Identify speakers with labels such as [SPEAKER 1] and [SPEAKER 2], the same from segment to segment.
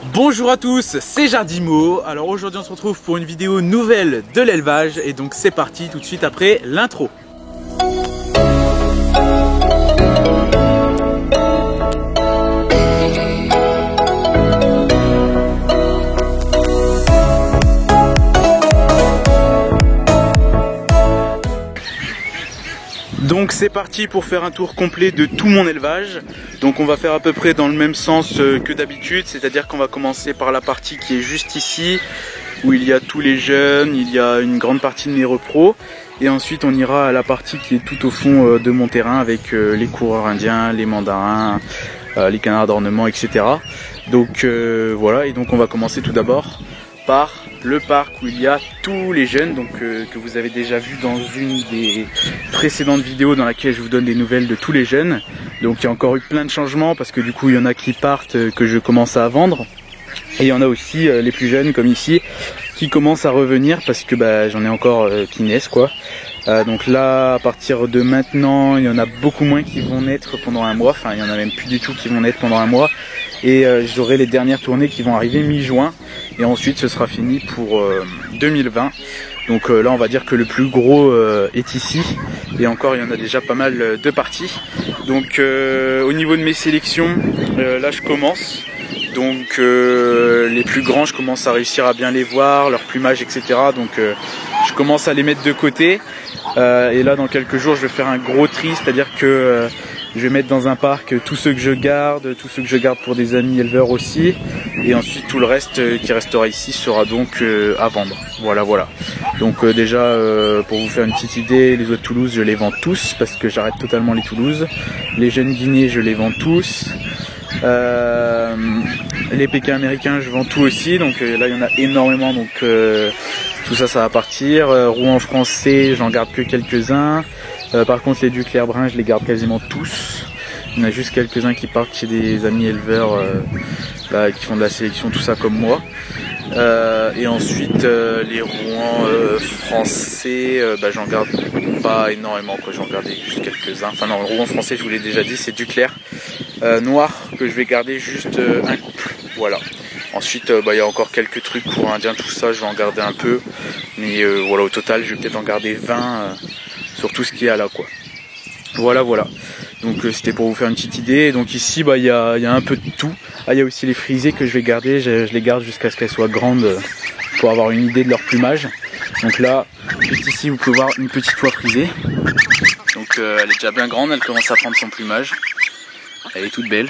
[SPEAKER 1] Bonjour à tous, c'est Jardimo. Alors aujourd'hui on se retrouve pour une vidéo nouvelle de l'élevage et donc c'est parti tout de suite après l'intro. Donc c'est parti pour faire un tour complet de tout mon élevage. Donc on va faire à peu près dans le même sens que d'habitude, c'est-à-dire qu'on va commencer par la partie qui est juste ici, où il y a tous les jeunes, il y a une grande partie de mes repros. Et ensuite on ira à la partie qui est tout au fond de mon terrain avec les coureurs indiens, les mandarins, les canards d'ornement, etc. Donc voilà, et donc on va commencer tout d'abord par le parc où il y a tous les jeunes, donc que vous avez déjà vu dans une des précédentes vidéos dans laquelle je vous donne des nouvelles de tous les jeunes. Donc il y a encore eu plein de changements parce que du coup il y en a qui partent que je commence à vendre, et il y en a aussi les plus jeunes comme ici qui commencent à revenir parce que j'en ai encore qui naissent quoi. Donc là à partir de maintenant il y en a beaucoup moins qui vont naître pendant un mois, enfin il y en a même plus du tout qui vont naître pendant un mois, et j'aurai les dernières tournées qui vont arriver mi-juin et ensuite ce sera fini pour 2020. Donc là on va dire que le plus gros est ici, et encore il y en a déjà pas mal de parties. Donc au niveau de mes sélections, là je commence. Donc les plus grands je commence à réussir à bien les voir, leur plumage etc. Donc je commence à les mettre de côté. Et là dans quelques jours je vais faire un gros tri, c'est-à-dire que je vais mettre dans un parc tous ceux que je garde, pour des amis éleveurs aussi, et ensuite tout le reste qui restera ici sera donc à vendre. Voilà. Donc déjà pour vous faire une petite idée, les oies de Toulouse je les vends tous parce que j'arrête totalement les Toulouse. Les jeunes guinées je les vends tous. Les Pékins américains je vends tout aussi, donc là il y en a énormément, donc tout ça va partir. Rouen français j'en garde que quelques-uns. Par contre les Duclair bruns je les garde quasiment tous. Il y en a juste quelques-uns qui partent chez des amis éleveurs qui font de la sélection, tout ça comme moi. Et ensuite les Rouen français j'en garde pas énormément quoi, j'en gardais juste quelques-uns. Enfin non, le Rouen français je vous l'ai déjà dit, c'est Duclair noir que je vais garder juste un couple. Voilà. Ensuite il y a encore quelques trucs pour indiens, tout ça je vais en garder un peu, mais voilà, au total je vais peut-être en garder 20 sur tout ce qu'il y a là quoi. Voilà. Donc c'était pour vous faire une petite idée. Donc ici il y a un peu de tout. Ah, il y a aussi les frisées que je vais garder, je les garde jusqu'à ce qu'elles soient grandes pour avoir une idée de leur plumage. Donc là, juste ici vous pouvez voir une petite oie frisée. Donc elle est déjà bien grande, elle commence à prendre son plumage. Elle est toute belle.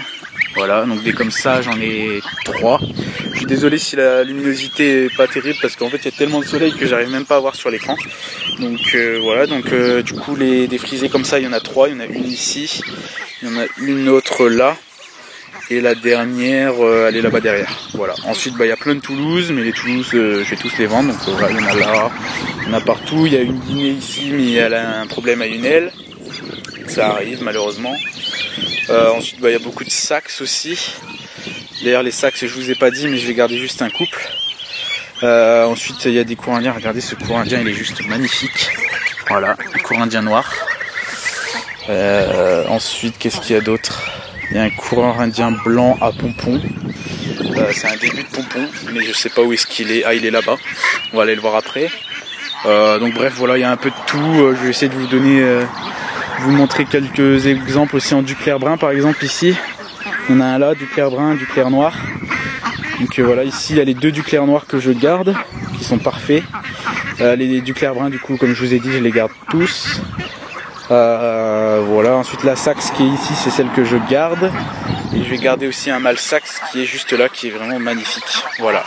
[SPEAKER 1] Voilà, donc des comme ça j'en ai 3. Je suis désolé si la luminosité est pas terrible parce qu'en fait il y a tellement de soleil que j'arrive même pas à voir sur l'écran. Donc voilà, donc du coup des frisées comme ça il y en a 3, il y en a une ici, il y en a une autre là, et la dernière elle est là-bas derrière. Voilà. Ensuite il y a plein de Toulouse, mais les Toulouse je vais tous les vendre. Donc voilà, il y en a là, il y en a partout. Il y a une guinée ici mais elle a un problème à une aile. Ça arrive malheureusement. Ensuite il y a beaucoup de Saxe aussi. D'ailleurs les Saxe je vous ai pas dit, mais je vais garder juste un couple. Ensuite il y a des cours indiens, regardez ce cours indien il est juste magnifique. Voilà, un cours indien noir. Ensuite qu'est-ce qu'il y a d'autre? Il y a un coureur indien blanc à pompons. C'est un début de pompon, mais je sais pas où est-ce qu'il est. Ah, il est là-bas, on va aller le voir après. Donc bref voilà, il y a un peu de tout. Je vais essayer de vous donner, vous montrer quelques exemples aussi en Duclair brun par exemple ici. Il y en a un là, Duclair brun, Duclair noir. Donc voilà, ici il y a les 2 Duclair noirs que je garde, qui sont parfaits. Les Duclair bruns du coup comme je vous ai dit je les garde tous. Voilà, ensuite la Saxe qui est ici c'est celle que je garde. Et je vais garder aussi un mâle Saxe qui est juste là, qui est vraiment magnifique. Voilà.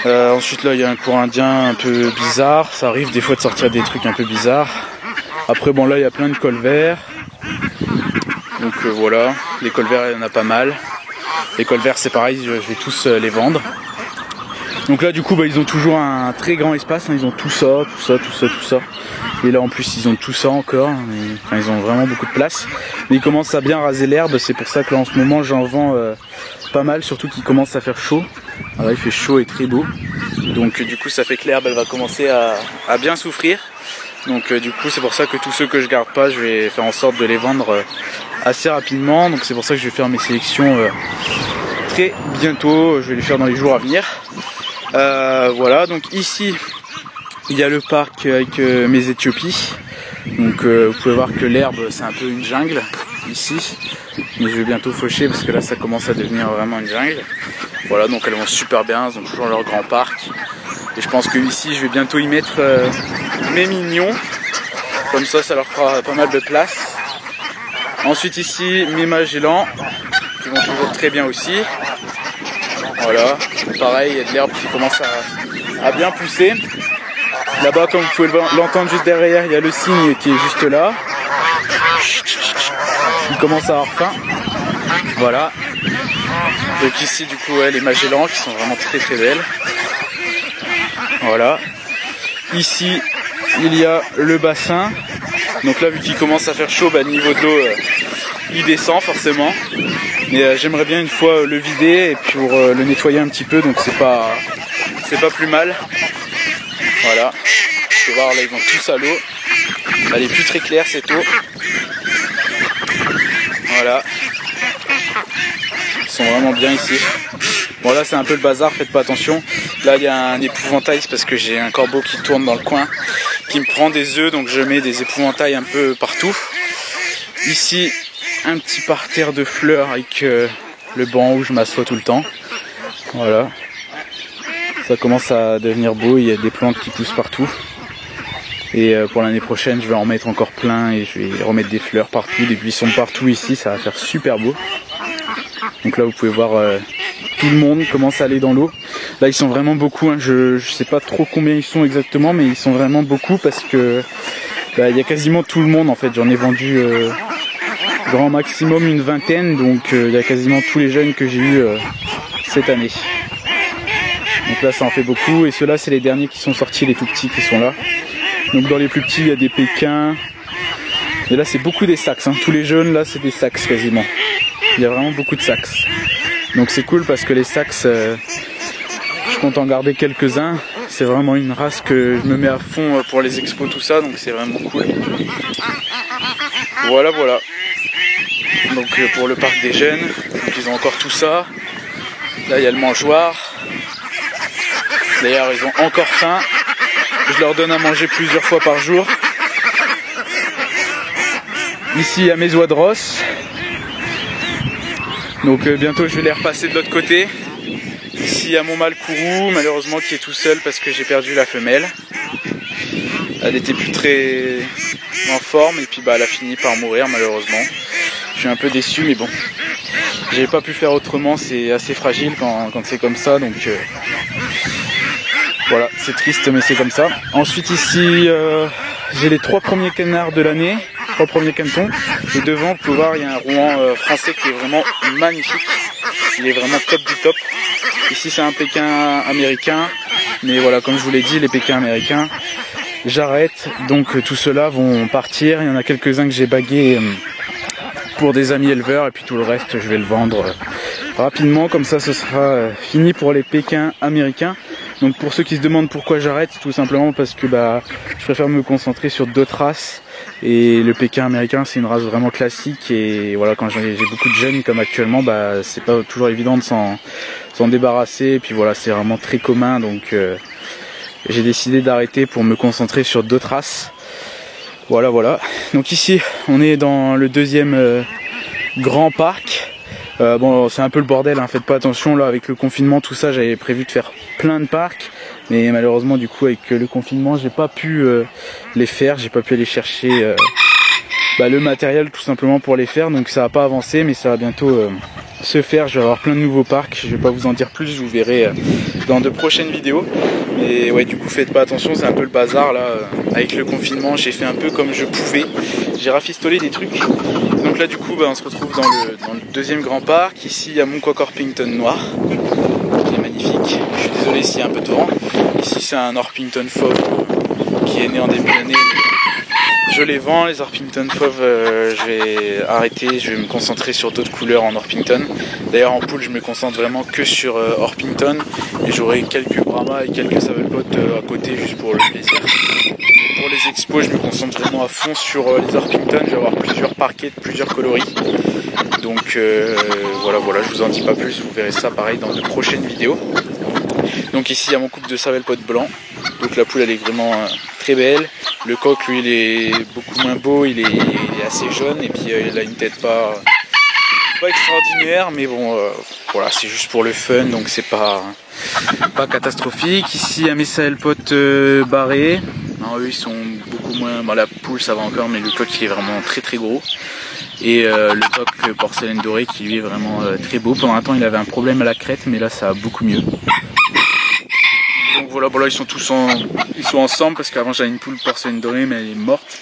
[SPEAKER 1] Ensuite là il y a un cours indien un peu bizarre, ça arrive des fois de sortir des trucs un peu bizarres. Après bon là il y a plein de colverts. Donc voilà, les colverts il y en a pas mal. Les colverts c'est pareil, je vais tous les vendre. Donc là du coup ils ont toujours un très grand espace, hein. Ils ont tout ça. Et là en plus ils ont tout ça encore, enfin, ils ont vraiment beaucoup de place. Mais ils commencent à bien raser l'herbe, c'est pour ça que là en ce moment j'en vends pas mal, surtout qu'il commence à faire chaud. Alors, il fait chaud et très beau. Donc du coup ça fait que l'herbe elle va commencer à bien souffrir. Donc du coup c'est pour ça que tous ceux que je garde pas, je vais faire en sorte de les vendre assez rapidement. Donc c'est pour ça que je vais faire mes sélections très bientôt, je vais les faire dans les jours à venir. Voilà, donc ici il y a le parc avec mes Éthiopies. Donc vous pouvez voir que l'herbe c'est un peu une jungle ici, mais je vais bientôt faucher parce que là ça commence à devenir vraiment une jungle. Voilà, donc elles vont super bien, elles ont toujours leur grand parc. Et je pense que ici je vais bientôt y mettre mes mignons, comme ça leur fera pas mal de place. Ensuite ici mes Magellans qui vont toujours très bien aussi. Voilà, pareil, il y a de l'herbe qui commence à bien pousser. Là-bas, comme vous pouvez l'entendre juste derrière, il y a le cygne qui est juste là. Il commence à avoir faim. Voilà. Donc ici, du coup, les Magellans qui sont vraiment très très belles. Voilà. Ici, il y a le bassin. Donc là, vu qu'il commence à faire chaud, niveau de l'eau, il descend forcément. Mais j'aimerais bien une fois le vider et puis pour le nettoyer un petit peu, donc c'est pas plus mal. Voilà. Vous pouvez voir, là ils vont tous à l'eau. Elle est plus très claire cette eau. Voilà. Ils sont vraiment bien ici. Bon là c'est un peu le bazar, faites pas attention. Là il y a un épouvantail, c'est parce que j'ai un corbeau qui tourne dans le coin, qui me prend des œufs, donc je mets des épouvantails un peu partout. Ici un petit parterre de fleurs avec le banc où je m'assois tout le temps. Voilà. Ça commence à devenir beau, il y a des plantes qui poussent partout. Et pour l'année prochaine, je vais en mettre encore plein et je vais remettre des fleurs partout, des buissons partout ici, ça va faire super beau. Donc là, vous pouvez voir tout le monde commence à aller dans l'eau. Là, ils sont vraiment beaucoup, hein. Je sais pas trop combien ils sont exactement, mais ils sont vraiment beaucoup parce que il y a quasiment tout le monde en fait. J'en ai vendu grand maximum une vingtaine, donc il y a quasiment tous les jeunes que j'ai eu cette année. Donc là ça en fait beaucoup, et ceux-là c'est les derniers qui sont sortis, les tout petits qui sont là. Donc dans les plus petits il y a des Pékins, et là c'est beaucoup des Saxes, hein. Tous les jeunes là c'est des Saxes quasiment. Il y a vraiment beaucoup de Saxes. Donc c'est cool parce que les Saxes, je compte en garder quelques-uns. C'est vraiment une race que je me mets à fond pour les expos tout ça, donc c'est vraiment cool. Voilà. Donc pour le parc des jeunes, donc ils ont encore tout ça. Là il y a le mangeoire. D'ailleurs ils ont encore faim. Je leur donne à manger plusieurs fois par jour. Ici il y a mes oies de Rosse. Donc bientôt je vais les repasser de l'autre côté. Ici il y a mon mâle courroux, malheureusement qui est tout seul parce que j'ai perdu la femelle. Elle était plus très en forme et puis elle a fini par mourir malheureusement. Je suis un peu déçu mais bon. J'avais pas pu faire autrement, c'est assez fragile quand c'est comme ça, donc voilà, c'est triste mais c'est comme ça. Ensuite ici j'ai les 3 premiers canards de l'année, 3 premiers canetons. Et devant vous pouvez voir il y a un Rouen français qui est vraiment magnifique. Il est vraiment top du top. Ici c'est un Pékin américain, mais voilà, comme je vous l'ai dit, les Pékins américains, j'arrête, donc tous ceux-là vont partir. Il y en a quelques-uns que j'ai bagués pour des amis éleveurs, et puis tout le reste je vais le vendre rapidement, comme ça ce sera fini pour les Pékins américains. Donc pour ceux qui se demandent pourquoi j'arrête, tout simplement parce que je préfère me concentrer sur d'autres races, et le Pékin américain c'est une race vraiment classique, et voilà, quand j'ai beaucoup de jeunes comme actuellement, c'est pas toujours évident de s'en débarrasser, et puis voilà, c'est vraiment très commun, donc j'ai décidé d'arrêter pour me concentrer sur d'autres races. Voilà. Donc ici on est dans le deuxième grand parc. Bon, c'est un peu le bordel, hein. Faites pas attention là avec le confinement, tout ça. J'avais prévu de faire plein de parcs, mais malheureusement du coup avec le confinement j'ai pas pu les faire, j'ai pas pu aller chercher le matériel tout simplement pour les faire, donc ça va pas avancer, mais ça va bientôt se faire. Je vais avoir plein de nouveaux parcs, je vais pas vous en dire plus, vous verrez dans de prochaines vidéos. Et ouais, du coup faites pas attention, c'est un peu le bazar là, avec le confinement j'ai fait un peu comme je pouvais, j'ai rafistolé des trucs. Donc là du coup on se retrouve dans le deuxième grand parc. Ici il y a mon coq Orpington noir, qui est magnifique, je suis désolé s'il y a un peu de vent. Ici c'est un Orpington fauve qui est né en début d'année. Je les vends, les Orpington fauves, je vais arrêter, je vais me concentrer sur d'autres couleurs en Orpington. D'ailleurs en poule je me concentre vraiment que sur Orpington, et j'aurai quelques Brahma et quelques Saddle Pot à côté juste pour le plaisir. Pour pour les expos, je me concentre vraiment à fond sur les Orpington. Je vais avoir plusieurs parquets de plusieurs coloris. Donc voilà, je vous en dis pas plus, vous verrez ça pareil dans de prochaines vidéos. Donc ici il y a mon couple de cervelle pot blanc. Donc la poule elle est vraiment très belle. Le coq lui il est beaucoup moins beau, il est assez jaune et puis il a une tête pas extraordinaire, mais bon voilà, c'est juste pour le fun, donc c'est pas catastrophique. Ici il y a mes cervelle pot barrés. Non, eux ils sont beaucoup moins, bon, la poule ça va encore, mais le coq il est vraiment très très gros. Et le coq porcelaine dorée qui lui est vraiment très beau. Pendant un temps il avait un problème à la crête, mais là ça va beaucoup mieux. Donc voilà, bon là ils sont ensemble parce qu'avant j'avais une poule porcelaine dorée mais elle est morte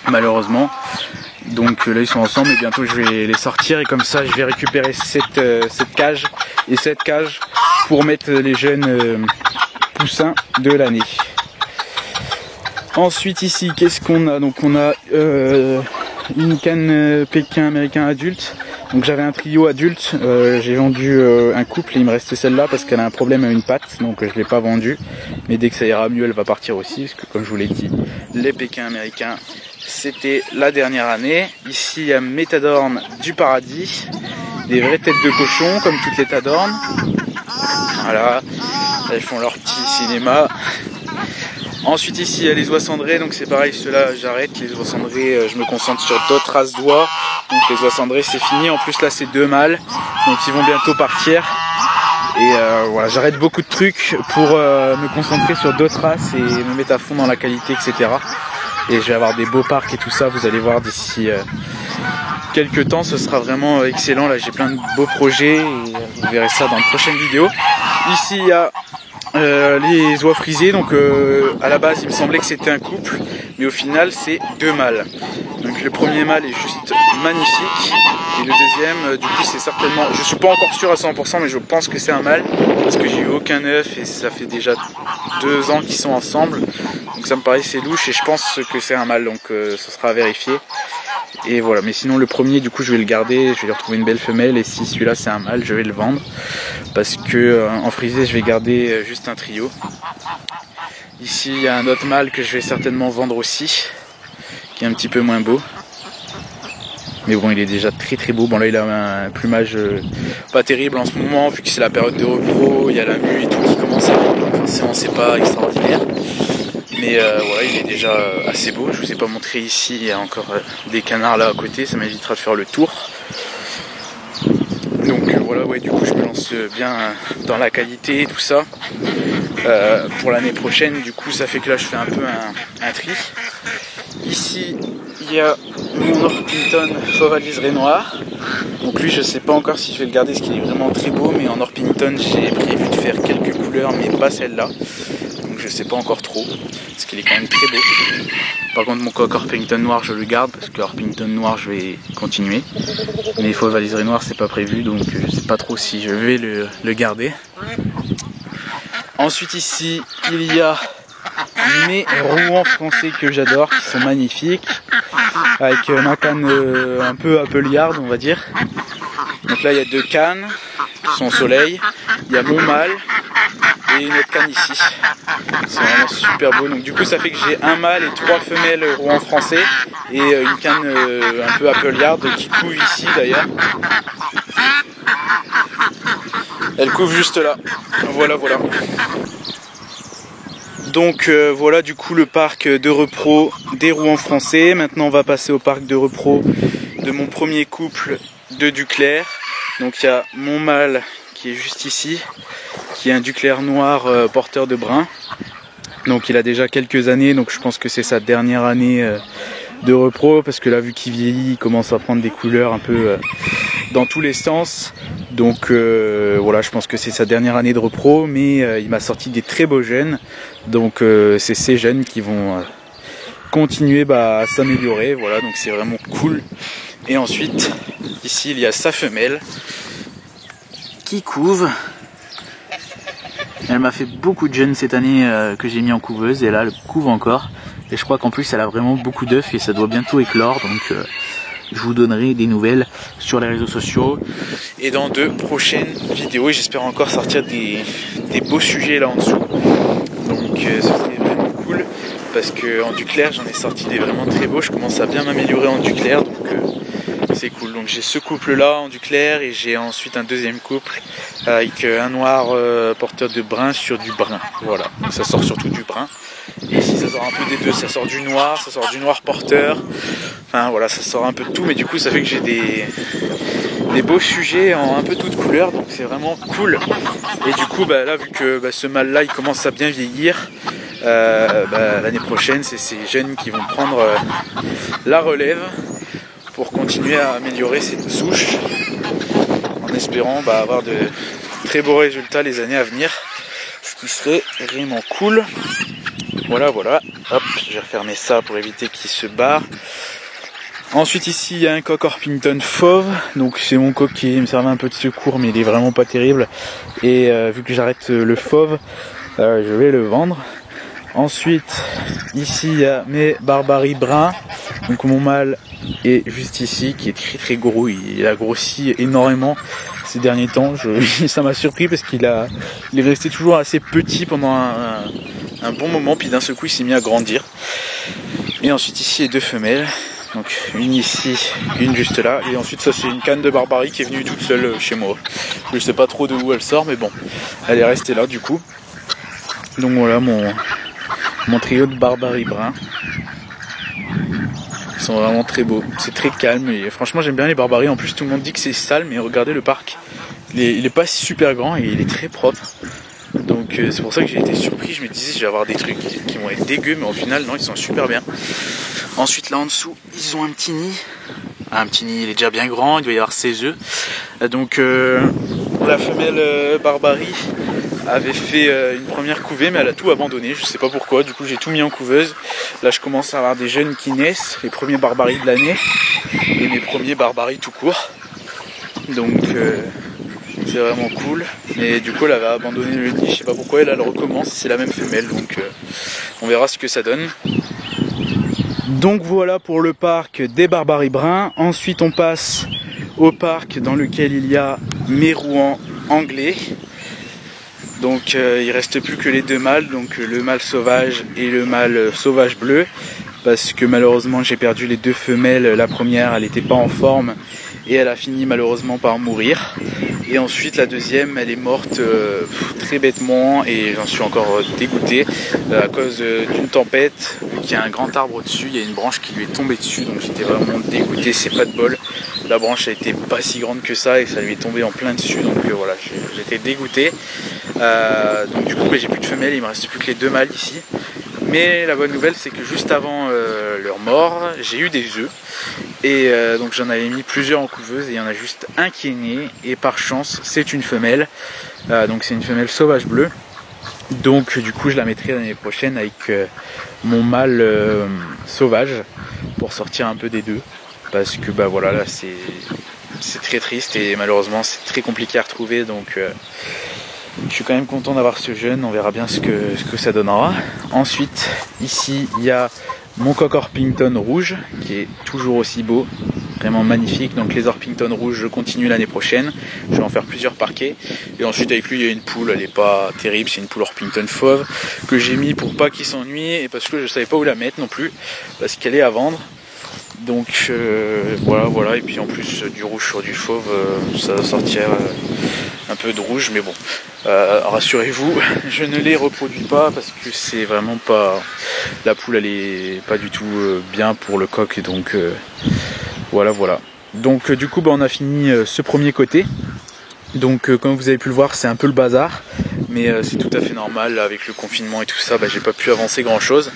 [SPEAKER 1] malheureusement. Donc là ils sont ensemble et bientôt je vais les sortir et comme ça je vais récupérer cette cage et cette cage pour mettre les jeunes poussins de l'année. Ensuite ici qu'est-ce qu'on a? Donc on a une canne Pékin américain adulte. Donc j'avais un trio adulte, j'ai vendu un couple et il me restait celle-là parce qu'elle a un problème à une patte, donc je ne l'ai pas vendue. Mais dès que ça ira mieux elle va partir aussi, parce que comme je vous l'ai dit, les Pékins américains c'était la dernière année. Ici il y a mes Tadornes du paradis, des vraies têtes de cochon comme toutes les Tadornes. Voilà, elles font leur petit cinéma. Ensuite ici il y a les oies cendrées, donc c'est pareil, ceux-là j'arrête, les oies cendrées je me concentre sur d'autres races d'oies, donc les oies cendrées c'est fini, en plus là c'est 2 mâles, donc ils vont bientôt partir, et voilà, j'arrête beaucoup de trucs pour me concentrer sur d'autres races et me mettre à fond dans la qualité, etc. Et je vais avoir des beaux parcs et tout ça, vous allez voir d'ici quelques temps, ce sera vraiment excellent, là j'ai plein de beaux projets, et vous verrez ça dans de prochaines vidéos. Ici il y a les oies frisées, donc à la base il me semblait que c'était un couple, mais au final c'est 2 mâles. Donc le premier mâle est juste magnifique et le deuxième du coup c'est certainement, je suis pas encore sûr à 100% mais je pense que c'est un mâle parce que j'ai eu aucun œuf et ça fait déjà 2 ans qu'ils sont ensemble, donc ça me paraissait louche et je pense que c'est un mâle, donc ce sera à vérifier. Et voilà, mais sinon le premier du coup je vais le garder, je vais lui retrouver une belle femelle, et si celui-là c'est un mâle je vais le vendre parce que en frisé je vais garder juste un trio. Ici il y a un autre mâle que je vais certainement vendre aussi, qui est un petit peu moins beau, mais bon il est déjà très très beau. Bon là il a un plumage pas terrible en ce moment vu que c'est la période de repos, il y a la mue et tout qui commence à arriver, donc forcément c'est pas extraordinaire. Mais voilà, il est déjà assez beau. Je vous ai pas montré ici, il y a encore des canards là à côté, ça m'évitera de faire le tour. Donc voilà, ouais, du coup je me lance bien dans la qualité et tout ça. Pour l'année prochaine, du coup ça fait que là je fais un peu un tri. Ici il y a mon Orpington fauve à liseré noir. Donc lui je sais pas encore si je vais le garder parce qu'il est vraiment très beau, mais en Orpington j'ai prévu de faire quelques couleurs mais pas celle-là. Je sais pas encore trop, parce qu'il est quand même très beau. Par contre mon coq Orpington noir je le garde, parce que Orpington noir je vais continuer. Mais fauve à liseré noir c'est pas prévu, donc je sais pas trop si je vais le garder. Ensuite ici il y a mes Rouen français que j'adore, qui sont magnifiques, avec ma canne un peu appeliarde on va dire. Donc là il y a 2 cannes qui sont au soleil, il y a mon mâle et une autre canne ici. C'est vraiment super beau. Donc du coup ça fait que j'ai un mâle et 3 femelles Rouen français et une canne un peu appeliarde qui couve ici d'ailleurs. Elle couve juste là. Voilà. Donc voilà du coup le parc de repro des Rouen français. Maintenant on va passer au parc de repro de mon premier couple de Duclair. Donc il y a mon mâle qui est juste ici, qui est un Duclair noir porteur de brun. Donc il a déjà quelques années, donc je pense que c'est sa dernière année de repro, parce que là vu qu'il vieillit, il commence à prendre des couleurs un peu dans tous les sens. Donc voilà, je pense que c'est sa dernière année de repro, mais il m'a sorti des très beaux jeunes. Donc c'est ces jeunes qui vont continuer à s'améliorer. Voilà, donc c'est vraiment cool. Et ensuite, ici il y a sa femelle qui couve. Elle m'a fait beaucoup de jeunes cette année que j'ai mis en couveuse, et là elle couve encore. Et je crois qu'en plus elle a vraiment beaucoup d'œufs et ça doit bientôt éclore, donc je vous donnerai des nouvelles sur les réseaux sociaux et dans de prochaines vidéos. Et j'espère encore sortir des beaux sujets là en dessous. Donc ce serait vraiment cool. parce que en Duclair j'en ai sorti des vraiment très beaux, je commence à bien m'améliorer en Duclair, donc c'est cool. Donc j'ai ce couple là en Duclair et j'ai ensuite un deuxième couple avec un noir porteur de brun sur du brun, voilà, donc ça sort surtout du brun. Et ici ça sort un peu des deux, ça sort du noir porteur, enfin voilà, ça sort un peu de tout, mais du coup ça fait que j'ai des beaux sujets en un peu toutes couleurs, donc c'est vraiment cool. Et du coup là vu que ce mâle là il commence à bien vieillir, l'année prochaine c'est ces jeunes qui vont prendre la relève pour continuer à améliorer cette souche, en espérant avoir de très beaux résultats les années à venir, ce qui serait vraiment cool. Voilà, hop, je vais refermer ça pour éviter qu'il se barre. Ensuite ici il y a un coq Orpington fauve, donc c'est mon coq qui me servait un peu de secours, mais il est vraiment pas terrible, et vu que j'arrête le fauve, je vais le vendre. Ensuite ici il y a mes barbaries bruns, donc mon mâle est juste ici, qui est très très gros, il a grossi énormément ces derniers temps, ça m'a surpris parce il est resté toujours assez petit pendant un bon moment, puis d'un seul coup il s'est mis à grandir. Et ensuite ici il y a deux femelles, donc une ici, une juste là, et ensuite ça c'est une canne de barbarie qui est venue toute seule chez moi. Je sais pas trop de où elle sort, mais bon, elle est restée là du coup. Donc voilà mon trio de barbarie brun. Ils sont vraiment très beaux, c'est très calme et franchement j'aime bien les barbaries. En plus tout le monde dit que c'est sale, mais regardez le parc, il est pas super grand et il est très propre. Donc c'est pour ça que j'ai été surpris, je me disais je vais avoir des trucs qui vont être dégueux, mais au final non, ils sont super bien. Ensuite là en dessous ils ont un petit nid, il est déjà bien grand, il doit y avoir 16 œufs. Donc la femelle barbarie avait fait une première couvée, mais elle a tout abandonné, je sais pas pourquoi, du coup j'ai tout mis en couveuse. Là je commence à avoir des jeunes qui naissent, les premiers barbaries de l'année et mes premiers barbaries tout court, donc c'est vraiment cool. Mais du coup elle avait abandonné le nid, je sais pas pourquoi, et là elle recommence, c'est la même femelle, donc on verra ce que ça donne. Donc voilà pour le parc des barbaries bruns. Ensuite on passe au parc dans lequel il y a mes Rouen anglais. Donc il reste plus que les deux mâles, donc le mâle sauvage et le mâle sauvage bleu, parce que malheureusement j'ai perdu les deux femelles. La première elle n'était pas en forme et elle a fini malheureusement par mourir, et ensuite la deuxième elle est morte très bêtement, et j'en suis encore dégoûté à cause d'une tempête. Vu qu'il y a un grand arbre au-dessus, il y a une branche qui lui est tombée dessus, donc j'étais vraiment dégoûté, c'est pas de bol. La branche a été pas si grande que ça et ça lui est tombé en plein dessus, donc voilà, j'étais dégoûté. Donc du coup j'ai plus de femelles, il me reste plus que les deux mâles ici. Mais la bonne nouvelle c'est que juste avant leur mort, j'ai eu des œufs. Et donc j'en avais mis plusieurs en couveuse et il y en a juste un qui est né, et par chance c'est une femelle. Donc c'est une femelle sauvage bleue. Donc du coup je la mettrai l'année prochaine avec mon mâle sauvage pour sortir un peu des deux. Parce que voilà, là c'est très triste et malheureusement c'est très compliqué à retrouver, donc je suis quand même content d'avoir ce jeune, on verra bien ce que ça donnera. Ensuite ici il y a mon coq Orpington rouge qui est toujours aussi beau, vraiment magnifique. Donc les Orpington rouges je continue l'année prochaine, je vais en faire plusieurs parquets. Et ensuite avec lui il y a une poule, elle est pas terrible, c'est une poule Orpington fauve que j'ai mis pour pas qu'il s'ennuie et parce que je savais pas où la mettre non plus, parce qu'elle est à vendre. Donc voilà, et puis en plus du rouge sur du fauve, ça va sortir un peu de rouge, mais bon, rassurez-vous, je ne les reproduis pas parce que c'est vraiment pas, la poule elle est pas du tout bien pour le coq, et donc voilà. Donc du coup on a fini ce premier côté. Donc comme vous avez pu le voir, c'est un peu le bazar, mais c'est tout à fait normal avec le confinement et tout ça. J'ai pas pu avancer grand chose,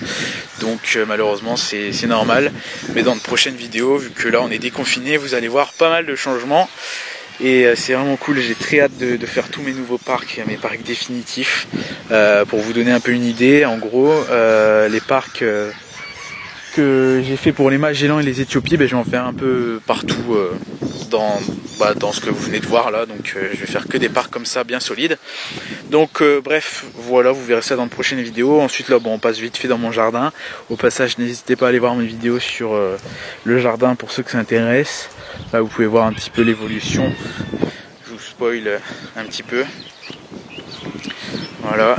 [SPEAKER 1] donc malheureusement c'est normal. Mais dans de prochaines vidéos, vu que là on est déconfiné, vous allez voir pas mal de changements et c'est vraiment cool. J'ai très hâte de faire tous mes nouveaux parcs, mes parcs définitifs. Pour vous donner un peu une idée, en gros les parcs que j'ai fait pour les Magellans et les Éthiopies, je vais en faire un peu partout dans ce que vous venez de voir là. Donc je vais faire que des parcs comme ça bien solides. Donc bref, voilà, vous verrez ça dans de prochaines vidéos. Ensuite là on passe vite fait dans mon jardin. Au passage n'hésitez pas à aller voir mes vidéos sur le jardin pour ceux que ça intéresse. Là vous pouvez voir un petit peu l'évolution, je vous spoil un petit peu. Voilà,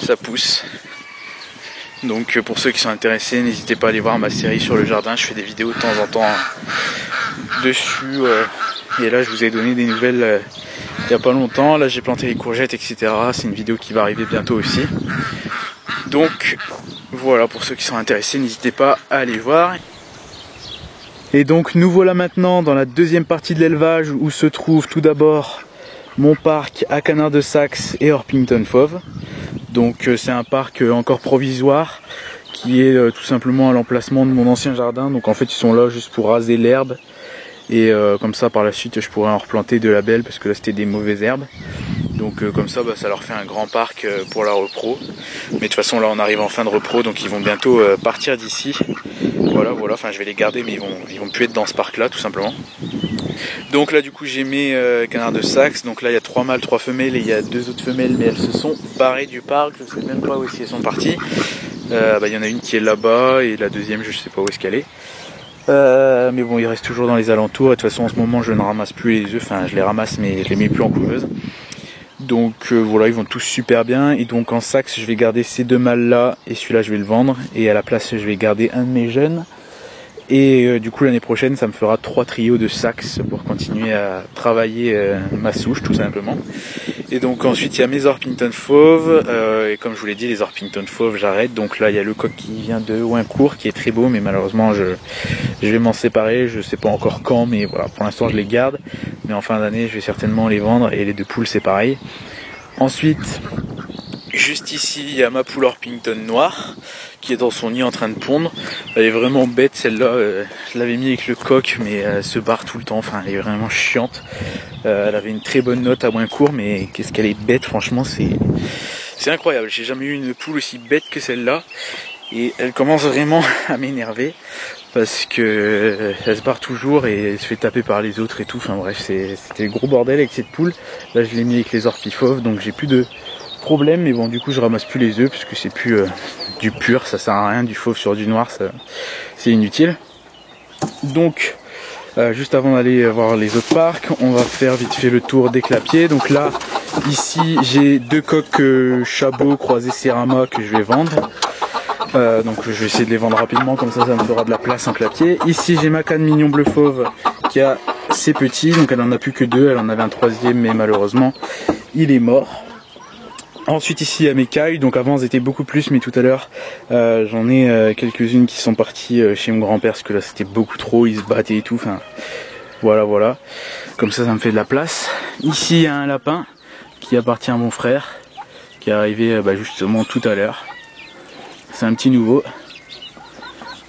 [SPEAKER 1] ça pousse. Donc pour ceux qui sont intéressés, n'hésitez pas à aller voir ma série sur le jardin, je fais des vidéos de temps en temps dessus. Et là je vous ai donné des nouvelles il n'y a pas longtemps, là j'ai planté les courgettes, etc. C'est une vidéo qui va arriver bientôt aussi. Donc voilà, pour ceux qui sont intéressés, n'hésitez pas à aller voir. Et donc nous voilà maintenant dans la deuxième partie de l'élevage où se trouve tout d'abord mon parc à Canard de Saxe et Orpington Fauve. Donc c'est un parc encore provisoire qui est tout simplement à l'emplacement de mon ancien jardin. Donc en fait ils sont là juste pour raser l'herbe et comme ça par la suite je pourrais en replanter de la belle parce que là c'était des mauvaises herbes. Donc comme ça ça leur fait un grand parc pour la repro. Mais de toute façon là on arrive en fin de repro donc ils vont bientôt partir d'ici. Voilà, enfin je vais les garder mais ils vont plus être dans ce parc là tout simplement. Donc là du coup j'ai mes canards de Saxe, donc là il y a 3 mâles, 3 femelles et il y a 2 autres femelles mais elles se sont barrées du parc, je sais même pas où elles sont parties. Il y en a une qui est là-bas et la deuxième je sais pas où est-ce qu'elle est. Mais bon il reste toujours dans les alentours et de toute façon en ce moment je ne ramasse plus les œufs, enfin je les ramasse mais je les mets plus en couveuse. Donc voilà, ils vont tous super bien et donc en Saxe je vais garder ces 2 mâles là et celui-là je vais le vendre et à la place je vais garder un de mes jeunes. Et du coup l'année prochaine ça me fera 3 trios de Saxe pour continuer à travailler ma souche tout simplement. Et donc ensuite il y a mes Orpington Fauves et comme je vous l'ai dit les Orpington Fauves j'arrête. Donc là il y a le coq qui vient de Ouincourt qui est très beau mais malheureusement je vais m'en séparer, je sais pas encore quand mais voilà pour l'instant je les garde. Mais en fin d'année je vais certainement les vendre et les 2 poules c'est pareil. Ensuite juste ici il y a ma poule Orpington noire qui est dans son nid en train de pondre. Elle est vraiment bête celle-là, je l'avais mis avec le coq mais elle se barre tout le temps, enfin elle est vraiment chiante. Elle avait une très bonne note à Ouincourt mais qu'est-ce qu'elle est bête, franchement c'est incroyable, j'ai jamais eu une poule aussi bête que celle-là. Et elle commence vraiment à m'énerver parce que elle se barre toujours et elle se fait taper par les autres et tout, enfin bref c'était le gros bordel avec cette poule. Là je l'ai mis avec les orpifauves donc j'ai plus de problème mais bon du coup je ramasse plus les œufs parce que c'est plus du pur, ça sert à rien, du fauve sur du noir c'est inutile. Donc juste avant d'aller voir les autres parcs on va faire vite fait le tour des clapiers. Donc là ici j'ai 2 coqs Chabot croisés Serama que je vais vendre. Donc je vais essayer de les vendre rapidement comme ça me fera de la place en clapier. Ici j'ai ma canne mignon bleu fauve qui a ses petits, donc elle en a plus que 2, elle en avait un 3e mais malheureusement il est mort. Ensuite ici il y a mes cailles, donc avant elles étaient beaucoup plus mais tout à l'heure j'en ai quelques-unes qui sont parties chez mon grand-père parce que là c'était beaucoup trop, ils se battaient et tout, enfin voilà. Comme ça me fait de la place. Ici il y a un lapin qui appartient à mon frère qui est arrivé justement tout à l'heure. C'est un petit nouveau.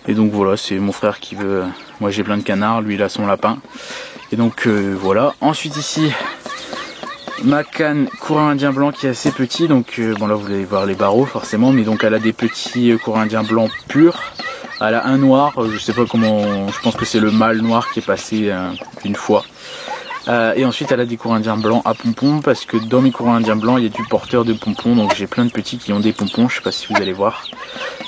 [SPEAKER 1] Et donc voilà, c'est mon frère qui veut... Moi j'ai plein de canards, lui il a son lapin. Et donc voilà. Ensuite ici, ma canne courant indien blanc qui est assez petit. Donc bon là vous allez voir les barreaux forcément. Mais donc elle a des petits courant indien blanc purs. Elle a un noir, je sais pas comment... Je pense que c'est le mâle noir qui est passé une fois. Et ensuite elle a des courants indiens blancs à pompons parce que dans mes courants indiens blancs il y a du porteur de pompons, donc j'ai plein de petits qui ont des pompons, je sais pas si vous allez voir,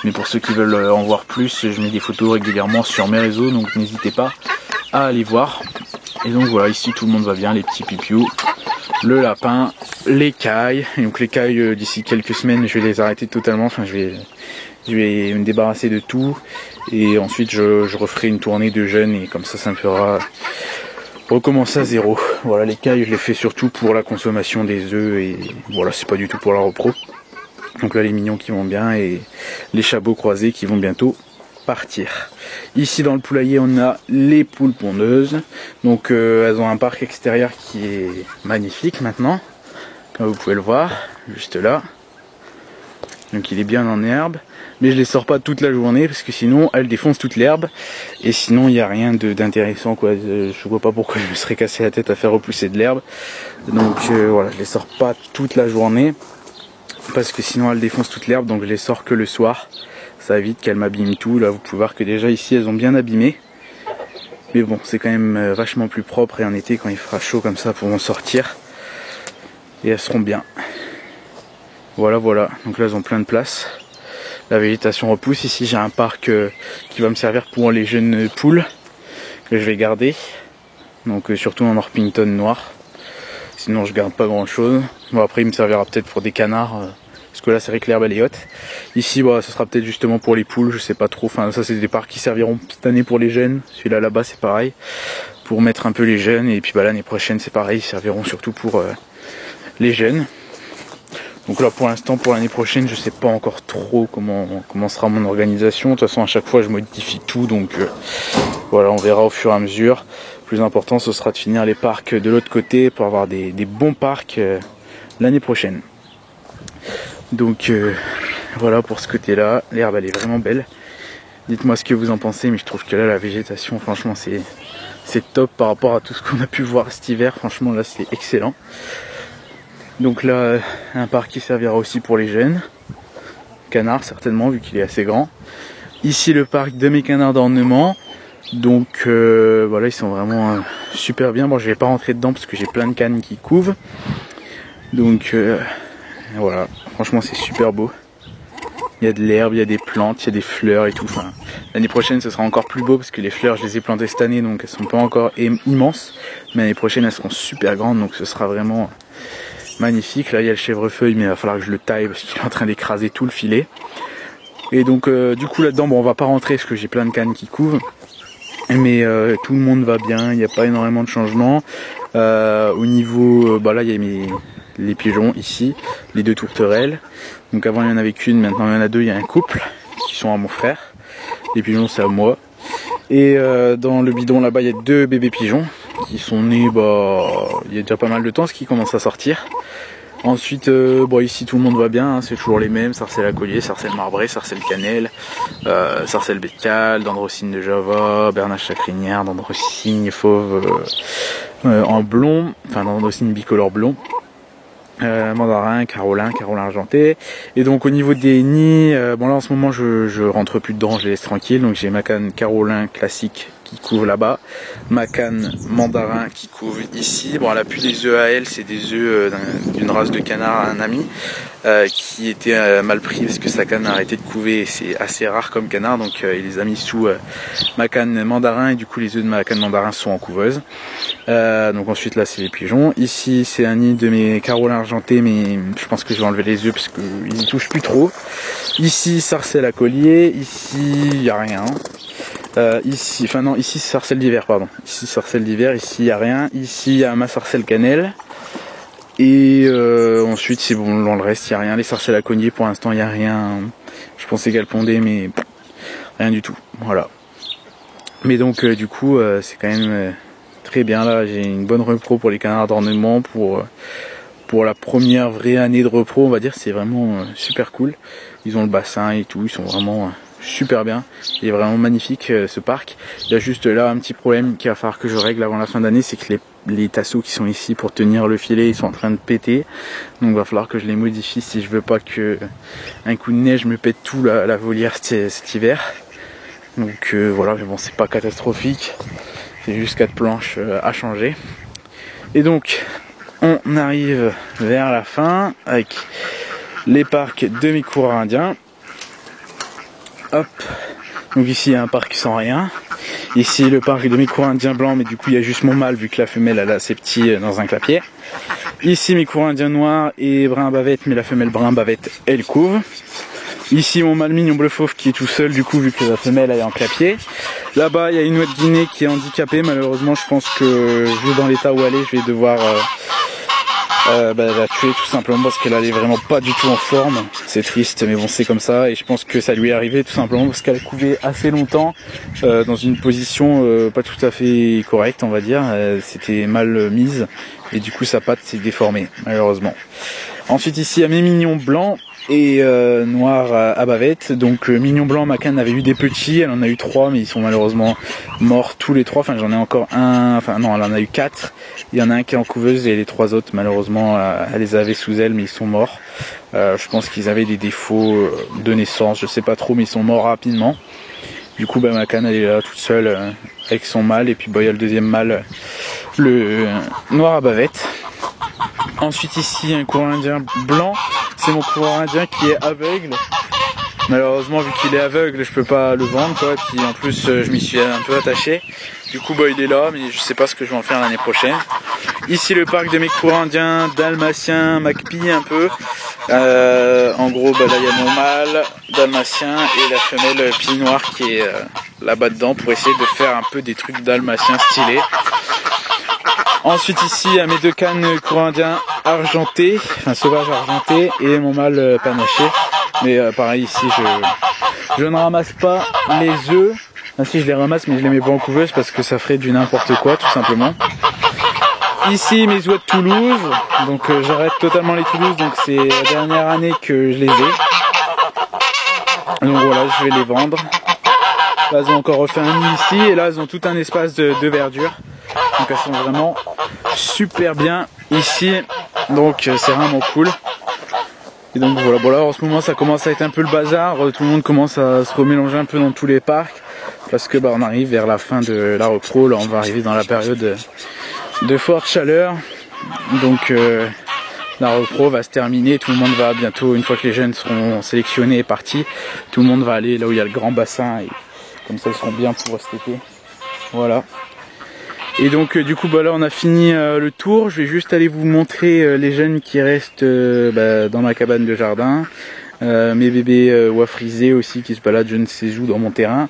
[SPEAKER 1] mais pour ceux qui veulent en voir plus je mets des photos régulièrement sur mes réseaux donc n'hésitez pas à aller voir. Et donc voilà, ici tout le monde va bien, les petits pipious, le lapin, les cailles. Et donc les cailles d'ici quelques semaines je vais les arrêter totalement, enfin je vais me débarrasser de tout et ensuite je referai une tournée de jeunes et comme ça me fera recommencer à zéro. Voilà, les cailles je les fais surtout pour la consommation des œufs et voilà, c'est pas du tout pour la repro. Donc là les mignons qui vont bien et les chabots croisés qui vont bientôt partir. Ici dans le poulailler on a les poules pondeuses. Donc elles ont un parc extérieur qui est magnifique maintenant, comme vous pouvez le voir, juste là. Donc il est bien en herbe. Mais je les sors pas toute la journée parce que sinon elles défoncent toute l'herbe et sinon il n'y a rien d'intéressant quoi. Je vois pas pourquoi je me serais cassé la tête à faire repousser de l'herbe. Donc voilà, je les sors pas toute la journée parce que sinon elles défoncent toute l'herbe, donc je les sors que le soir. Ça évite qu'elles m'abîment tout. Là vous pouvez voir que déjà ici elles ont bien abîmé. Mais bon, c'est quand même vachement plus propre et en été quand il fera chaud comme ça pour en sortir. Et elles seront bien. Voilà, donc là elles ont plein de place. La végétation repousse. Ici j'ai un parc qui va me servir pour les jeunes poules que je vais garder. Donc surtout en Orpington noir. Sinon je garde pas grand chose. Bon après il me servira peut-être pour des canards. Parce que là c'est vrai que l'herbe elle est haute. Ici bah, ce sera peut-être justement pour les poules, je sais pas trop, enfin ça c'est des parcs qui serviront cette année pour les jeunes, celui-là là-bas c'est pareil, pour mettre un peu les jeunes, et puis bah, l'année prochaine c'est pareil, ils serviront surtout pour les jeunes. Donc là pour l'instant pour l'année prochaine je sais pas encore trop comment sera mon organisation, de toute façon à chaque fois je modifie tout, donc voilà, on verra au fur et à mesure. Le plus important ce sera de finir les parcs de l'autre côté pour avoir des bons parcs l'année prochaine. Donc voilà pour ce côté là, l'herbe elle est vraiment belle. Dites-moi ce que vous en pensez, mais je trouve que là la végétation franchement c'est top par rapport à tout ce qu'on a pu voir cet hiver, franchement là c'est excellent. Donc là un parc qui servira aussi pour les jeunes, canards certainement vu qu'il est assez grand. Ici le parc de mes canards d'ornement. Donc voilà, ils sont vraiment super bien. Bon, je vais pas rentrer dedans parce que j'ai plein de cannes qui couvent. Donc voilà, franchement c'est super beau. Il y a de l'herbe, il y a des plantes, il y a des fleurs et tout. Enfin, l'année prochaine ce sera encore plus beau parce que les fleurs je les ai plantées cette année, donc elles sont pas encore immenses. Mais l'année prochaine elles seront super grandes, donc ce sera vraiment magnifique. Là il y a le chèvrefeuille, mais il va falloir que je le taille parce qu'il est en train d'écraser tout le filet. Et donc du coup là-dedans, bon on va pas rentrer parce que j'ai plein de cannes qui couvent. Mais tout le monde va bien, il n'y a pas énormément de changements. Au niveau, bah là il y a les pigeons ici, les deux tourterelles. Donc avant il y en avait qu'une, maintenant il y en a deux, il y a un couple qui sont à mon frère. Les pigeons c'est à moi. Et dans le bidon là-bas il y a deux bébés pigeons qui sont nés il y a déjà pas mal de temps, ce qui commence à sortir. Ensuite, bon, ici tout le monde va bien, hein, c'est toujours les mêmes, sarcelle à collier, sarcelle marbrée, sarcelle cannelle, sarcelle bécale, dendrocine de Java, bernache chacrinière, dendrocine fauve en blond, enfin dendrocine bicolore blond, mandarin, carolin argenté. Et donc au niveau des nids, bon là en ce moment je rentre plus dedans, je les laisse tranquilles, donc j'ai ma canne carolin classique qui couvre là-bas, ma canne mandarin qui couvre ici. Bon elle a plus des œufs à elle, c'est des œufs d'une race de canard à un ami qui était mal pris parce que sa canne a arrêté de couver, c'est assez rare comme canard, donc il les a mis sous ma canne mandarin, et du coup les œufs de ma canne mandarin sont en couveuse. Donc ensuite là c'est les pigeons. Ici c'est un nid de mes carolins argentés, mais je pense que je vais enlever les œufs parce qu'ils n'y touchent plus trop. Ici sarcelle à collier, ici il n'y a rien. Ici c'est sarcelle d'hiver, pardon. Ici sarcelle d'hiver, ici il n'y a rien. Ici il y a ma sarcelle cannelle. Et ensuite c'est bon, dans le reste il n'y a rien. Les sarcelles à collier pour l'instant il n'y a rien. Je pensais qu'elles pondaient, mais rien du tout. Voilà. Mais donc du coup c'est quand même très bien là. J'ai une bonne repro pour les canards d'ornement pour la première vraie année de repro, on va dire. C'est vraiment super cool. Ils ont le bassin et tout, ils sont vraiment super bien. Il est vraiment magnifique ce parc. Il y a juste là un petit problème qu'il va falloir que je règle avant la fin d'année, c'est que les tasseaux qui sont ici pour tenir le filet, ils sont en train de péter. Donc il va falloir que je les modifie si je veux pas que un coup de neige me pète tout la volière cet hiver. Donc voilà, mais bon c'est pas catastrophique. C'est juste 4 planches à changer. Et donc on arrive vers la fin avec les parcs de mes coureurs indiens. Hop, donc ici il y a un parc sans rien. Ici le parc de mes coureurs indiens blancs, mais du coup il y a juste mon mâle vu que la femelle elle a ses petits dans un clapier. Ici mes coureurs indiens noirs et brun bavette, mais la femelle brun bavette elle couve. Ici mon mâle mignon bleu fauve qui est tout seul du coup vu que la femelle elle est en clapier. Là-bas il y a une ouate guinée qui est handicapée, malheureusement je pense que vu dans l'état où elle est je vais devoir la tuer tout simplement parce qu'elle allait vraiment pas du tout en forme. C'est triste mais bon c'est comme ça, et je pense que ça lui est arrivé tout simplement parce qu'elle couvait assez longtemps dans une position pas tout à fait correcte on va dire. C'était mal mise et du coup sa patte s'est déformée malheureusement. Ensuite ici il y a mes mignons blancs et noir à bavette. Donc mignon blanc, ma canne avait eu des petits, elle en a eu 3 mais ils sont malheureusement morts tous les 3. Enfin j'en ai encore un, enfin non elle en a eu 4. Il y en a un qui est en couveuse et les 3 autres malheureusement elle les avait sous elle mais ils sont morts. Je pense qu'ils avaient des défauts de naissance, je sais pas trop, mais ils sont morts rapidement. Du coup ma canne elle est là toute seule avec son mâle, et puis il y a le deuxième mâle, le noir à bavette. Ensuite ici un coureur indien blanc, c'est mon coureur indien qui est aveugle. Malheureusement vu qu'il est aveugle je peux pas le vendre quoi, et puis en plus je m'y suis un peu attaché. Du coup il est là mais je sais pas ce que je vais en faire l'année prochaine. Ici le parc de mes coureurs indiens, dalmatiens, macpie un peu. En gros, bah, là il y a mon mâle dalmatien et la femelle pied noir qui est là-bas dedans pour essayer de faire un peu des trucs dalmatiens stylés. Ensuite ici, il y a mes deux cannes courant indien argentés, enfin sauvages argentés, et mon mâle panaché. Mais pareil ici, je ne ramasse pas les œufs. Enfin, si, je les ramasse, mais je les mets pas en couveuse parce que ça ferait du n'importe quoi, tout simplement. Ici, mes oies de Toulouse. Donc j'arrête totalement les Toulouse, donc c'est la dernière année que je les ai. Donc voilà, je vais les vendre. Là, elles ont encore refait un nid ici, et là, elles ont tout un espace de verdure. Donc elles sont vraiment super bien ici, donc c'est vraiment cool. Et donc voilà, bon là en ce moment ça commence à être un peu le bazar, tout le monde commence à se remélanger un peu dans tous les parcs, parce que bah, on arrive vers la fin de la repro, là on va arriver dans la période de forte chaleur, donc la repro va se terminer, tout le monde va bientôt, une fois que les jeunes seront sélectionnés et partis, tout le monde va aller là où il y a le grand bassin, et comme ça ils seront bien pour cet été, voilà. Et donc du coup bah là on a fini le tour, je vais juste aller vous montrer les jeunes qui restent dans ma cabane de jardin, mes bébés oies frisés aussi qui se baladent je ne sais où dans mon terrain,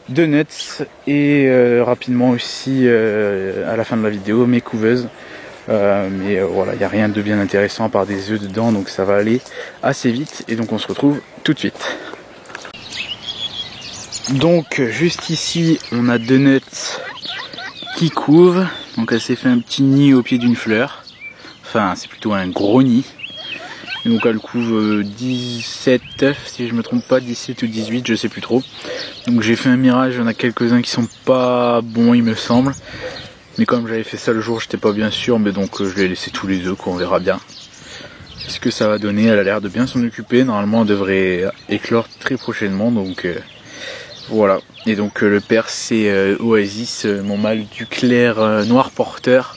[SPEAKER 1] de nuts et rapidement aussi à la fin de la vidéo mes couveuses, mais voilà il n'y a rien de bien intéressant à part des œufs dedans, donc ça va aller assez vite et donc on se retrouve tout de suite. Donc juste ici on a deux nuts qui couve, donc elle s'est fait un petit nid au pied d'une fleur, enfin c'est plutôt un gros nid, et donc elle couve 17 œufs si je me trompe pas, 17 ou 18 je sais plus trop. Donc j'ai fait un mirage, il y en a quelques-uns qui sont pas bons il me semble, mais comme j'avais fait ça le jour j'étais pas bien sûr, mais donc je l'ai laissé tous les œufs qu'on verra bien ce que ça va donner. Elle a l'air de bien s'en occuper, normalement elle devrait éclore très prochainement, donc voilà. Et donc le père c'est Oasis, mon mâle du clair noir porteur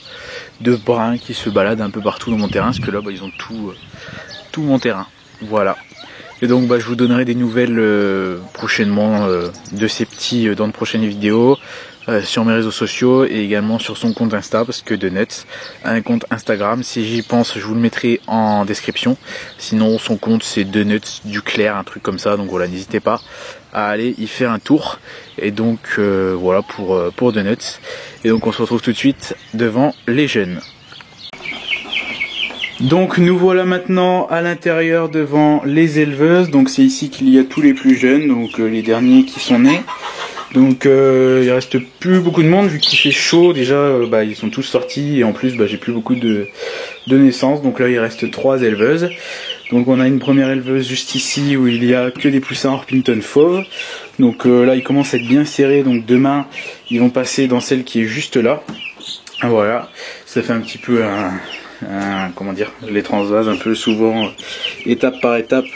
[SPEAKER 1] de brun qui se balade un peu partout dans mon terrain, parce que là bah, ils ont tout mon terrain. Voilà. Et donc bah, je vous donnerai des nouvelles prochainement de ces petits dans de prochaines vidéos, sur mes réseaux sociaux et également sur son compte Insta, parce que de Nuts a un compte Instagram, si j'y pense je vous le mettrai en description. Sinon son compte c'est de Nuts du clair, un truc comme ça, donc voilà, n'hésitez pas à aller y faire un tour. Et donc voilà pour de Nuts. Et donc on se retrouve tout de suite devant les jeunes. Donc nous voilà maintenant à l'intérieur devant les éleveuses. Donc c'est ici qu'il y a tous les plus jeunes, donc les derniers qui sont nés. Donc il reste plus beaucoup de monde vu qu'il fait chaud. Déjà ils sont tous sortis et en plus j'ai plus beaucoup de naissances. Donc là il reste 3 éleveuses. Donc on a une première éleveuse juste ici où il y a que des poussins Orpington fauve. Donc là ils commencent à être bien serrés. Donc demain ils vont passer dans celle qui est juste là. Voilà, ça fait un petit peu comment dire, les transvases un peu souvent étape par étape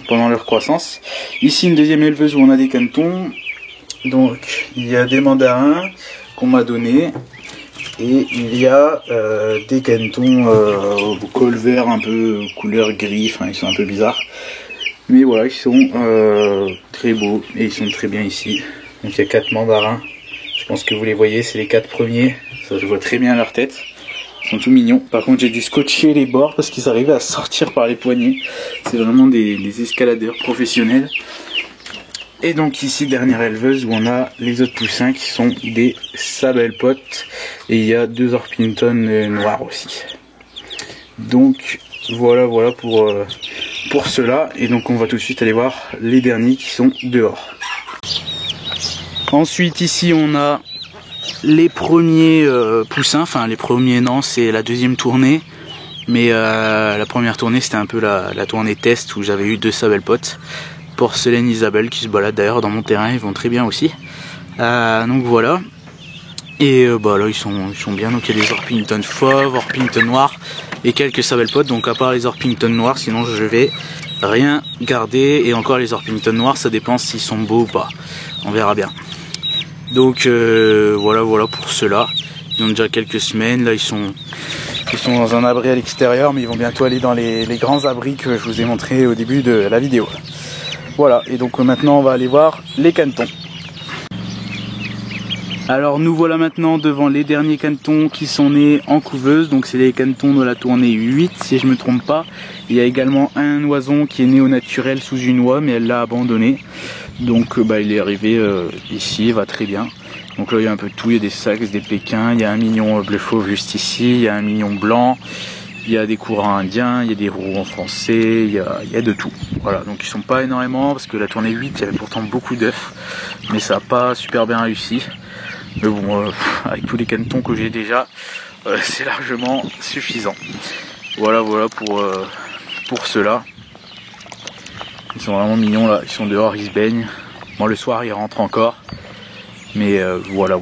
[SPEAKER 1] pendant leur croissance. Ici une deuxième éleveuse où on a des canetons. Donc il y a des mandarins qu'on m'a donné et il y a des canetons au col vert un peu couleur gris, enfin ils sont un peu bizarres, mais voilà ils sont très beaux et ils sont très bien ici. Donc il y a 4 mandarins, je pense que vous les voyez, c'est les 4 premiers, ça je vois très bien leur tête, ils sont tout mignons. Par contre j'ai dû scotcher les bords parce qu'ils arrivaient à sortir par les poignets, c'est vraiment des escaladeurs professionnels. Et donc ici dernière éleveuse où on a les autres poussins qui sont des Sabelpot et il y a 2 Orpington noirs aussi. Donc voilà pour cela, et donc on va tout de suite aller voir les derniers qui sont dehors. Ensuite ici on a les premiers poussins, enfin les premiers non, c'est la deuxième tournée, mais la première tournée c'était un peu la tournée test où j'avais eu 2 Sabelpot. Porcelaine Isabelle qui se balade d'ailleurs dans mon terrain, ils vont très bien aussi. Donc voilà. Et là ils sont bien, donc il y a des Orpington fauves, Orpington noirs et quelques Sabelpot. Donc à part les Orpington noirs, sinon je vais rien garder. Et encore les Orpington noirs, ça dépend s'ils sont beaux ou pas. On verra bien. Donc voilà pour ceux-là. Ils ont déjà quelques semaines, là ils sont dans un abri à l'extérieur, mais ils vont bientôt aller dans les grands abris que je vous ai montré au début de la vidéo. Voilà, et donc maintenant on va aller voir les canetons. Alors nous voilà maintenant devant les derniers canetons qui sont nés en couveuse. Donc c'est les canetons de la tournée 8 si je me trompe pas. Il y a également un oison qui est né au naturel sous une oie, mais elle l'a abandonné. Donc il est arrivé ici, il va très bien. Donc là il y a un peu de tout, il y a des sacs, des pékins, il y a un mignon bleu fauve juste ici, il y a un mignon blanc, il y a des courants indiens, il y a des roux français, il y a de tout. Voilà, donc ils sont pas énormément parce que la tournée 8 il y avait pourtant beaucoup d'œufs, mais ça n'a pas super bien réussi. Mais bon, avec tous les canetons que j'ai déjà, c'est largement suffisant. Voilà pour ceux-là. Ils sont vraiment mignons là, ils sont dehors, ils se baignent. Bon, le soir ils rentrent encore. Mais voilà.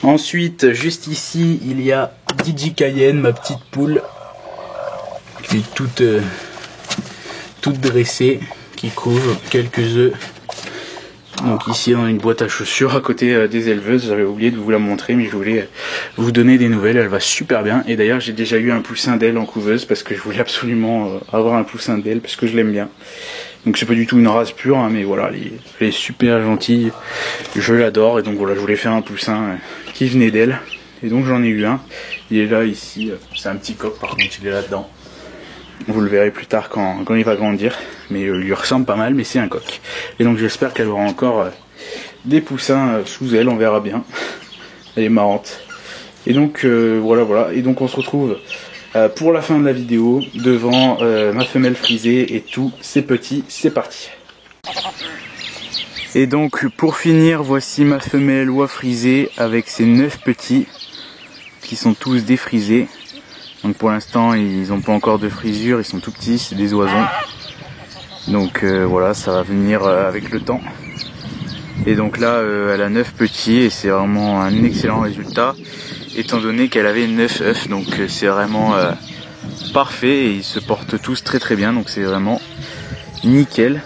[SPEAKER 1] Ensuite, juste ici, il y a DJ Cayenne, ma petite poule, qui est toute dressée, qui couvre quelques œufs. Donc ici dans une boîte à chaussures à côté des éleveuses. J'avais oublié de vous la montrer, mais je voulais vous donner des nouvelles. Elle va super bien. Et d'ailleurs j'ai déjà eu un poussin d'elle en couveuse parce que je voulais absolument avoir un poussin d'elle parce que je l'aime bien. Donc c'est pas du tout une race pure, hein, mais voilà, elle est super gentille. Je l'adore et donc voilà, je voulais faire un poussin qui venait d'elle. Et donc j'en ai eu un. Il est là ici. C'est un petit coq par contre, il est là-dedans. Vous le verrez plus tard quand il va grandir, mais il lui ressemble pas mal, mais c'est un coq. Et donc j'espère qu'elle aura encore des poussins sous elle, on verra bien. Elle est marrante. Et donc voilà. Et donc on se retrouve pour la fin de la vidéo devant ma femelle frisée et tous ses petits. C'est parti. Et donc pour finir, voici ma femelle oie frisée avec ses 9 petits qui sont tous défrisés. Donc pour l'instant ils n'ont pas encore de frisure, ils sont tout petits, c'est des oisons. Donc voilà, ça va venir avec le temps. Et donc là elle a 9 petits et c'est vraiment un excellent résultat étant donné qu'elle avait 9 œufs. Donc c'est vraiment parfait et ils se portent tous très bien, donc c'est vraiment nickel.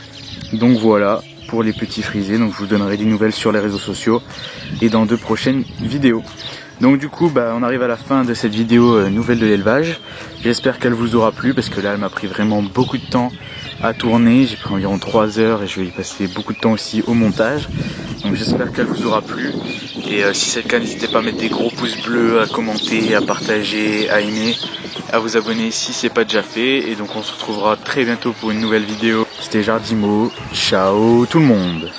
[SPEAKER 1] Donc voilà pour les petits frisés, donc je vous donnerai des nouvelles sur les réseaux sociaux et dans de prochaines vidéos. Donc du coup on arrive à la fin de cette vidéo nouvelle de l'élevage. J'espère qu'elle vous aura plu parce que là elle m'a pris vraiment beaucoup de temps à tourner. J'ai pris environ 3 heures et je vais y passer beaucoup de temps aussi au montage. Donc j'espère qu'elle vous aura plu. Et si c'est le cas, n'hésitez pas à mettre des gros pouces bleus, à commenter, à partager, à aimer, à vous abonner si c'est pas déjà fait. Et donc on se retrouvera très bientôt pour une nouvelle vidéo. C'était Jardimo. Ciao tout le monde.